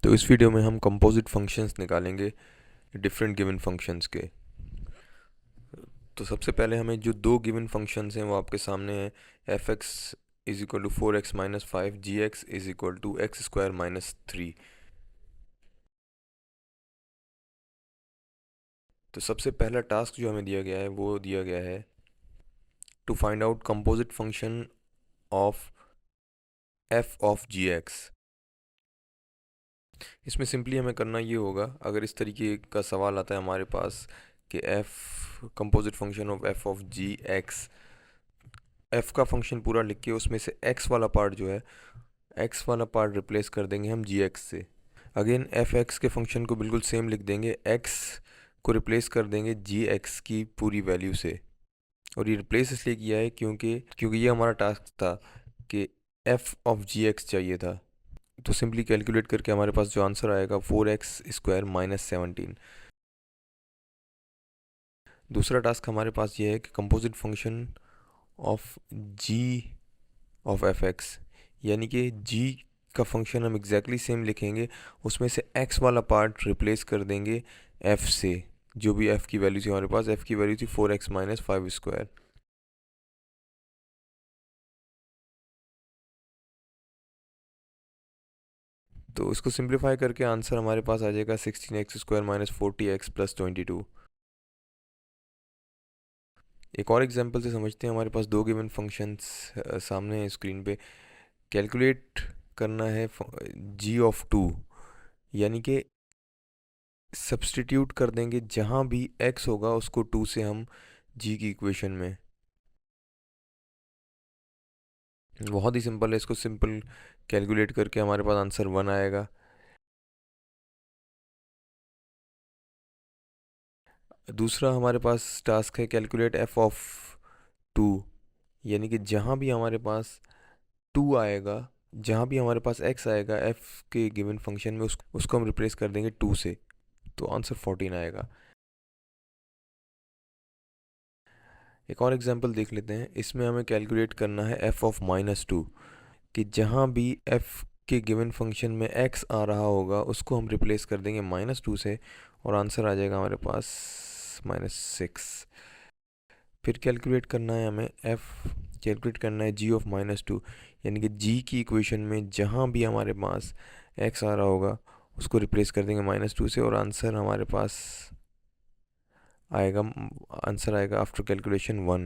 तो इस वीडियो में हम कंपोजिट फंक्शंस निकालेंगे डिफरेंट गिवन फंक्शंस के। तो सबसे पहले हमें जो दो गिवन फंक्शंस हैं वो आपके सामने हैं। F X is equal to 4x-5, G X is equal to x² - 3। तो सबसे पहला टास्क जो हमें दिया गया है वो दिया गया है to find out composite function of F of G X. इसमें सिंपली हमें करना ये होगा, अगर इस तरीके का सवाल आता है हमारे पास कि F composite function of F of G X, F का फंक्शन पूरा लिख के उसमें से एक्स वाला पार्ट जो है, एक्स वाला पार्ट रिप्लेस कर देंगे हम जी एक्स से। अगेन एफ एक्स के फंक्शन को बिल्कुल सेम लिख देंगे, एक्स को रिप्लेस कर देंगे जी एक्स की पूरी वैल्यू से। और ये रिप्लेस इसलिए किया है क्योंकि ये हमारा टास्क था कि एफ ऑफ जी एक्स चाहिए था। तो सिंपली कैलकुलेट करके हमारे पास जो आंसर आएगा 4x² - 17। दूसरा टास्क हमारे पास ये है कि composite function of G of F X, यानी कि जी का फंक्शन हम एग्जैक्टली सेम लिखेंगे, उसमें से एक्स वाला पार्ट रिप्लेस कर देंगे एफ से। जो भी एफ की वैल्यू थी हमारे पास, एफ की वैल्यू थी 4x - 5²। तो इसको सिंप्लीफाई करके आंसर हमारे पास आ जाएगा 16x² - 40x + 22। एक और एग्जांपल से समझते हैं। हमारे पास दो गिवन फंक्शंस सामने हैं स्क्रीन पे। कैलकुलेट करना है जी ऑफ 2, यानी कि सब्सटीट्यूट कर देंगे जहाँ भी x होगा उसको 2 से हम g की इक्वेशन में। बहुत ही सिंपल है, इसको सिंपल कैलकुलेट करके हमारे पास आंसर 1 आएगा। दूसरा हमारे पास टास्क है कैलकुलेट f ऑफ 2, यानी कि जहाँ भी हमारे पास 2 आएगा, जहाँ भी हमारे पास x आएगा f के गिवन फंक्शन में, उसको हम रिप्लेस कर देंगे 2 से, तो आंसर 14 आएगा। एक और एग्जांपल देख लेते हैं। इसमें हमें कैलकुलेट करना है f ऑफ -2, कि जहाँ भी f के गिवन फंक्शन में x आ रहा होगा उसको हम रिप्लेस कर देंगे -2 से, और आंसर आ जाएगा हमारे पास -6। फिर कैलकुलेट करना है हमें कैलकुलेट करना है g ऑफ -2, यानी कि g की इक्वेशन में जहाँ भी हमारे पास x आ रहा होगा उसको रिप्लेस कर देंगे -2 से, और आंसर हमारे पास आएगा, आंसर आएगा आफ्टर कैलकुलेशन 1।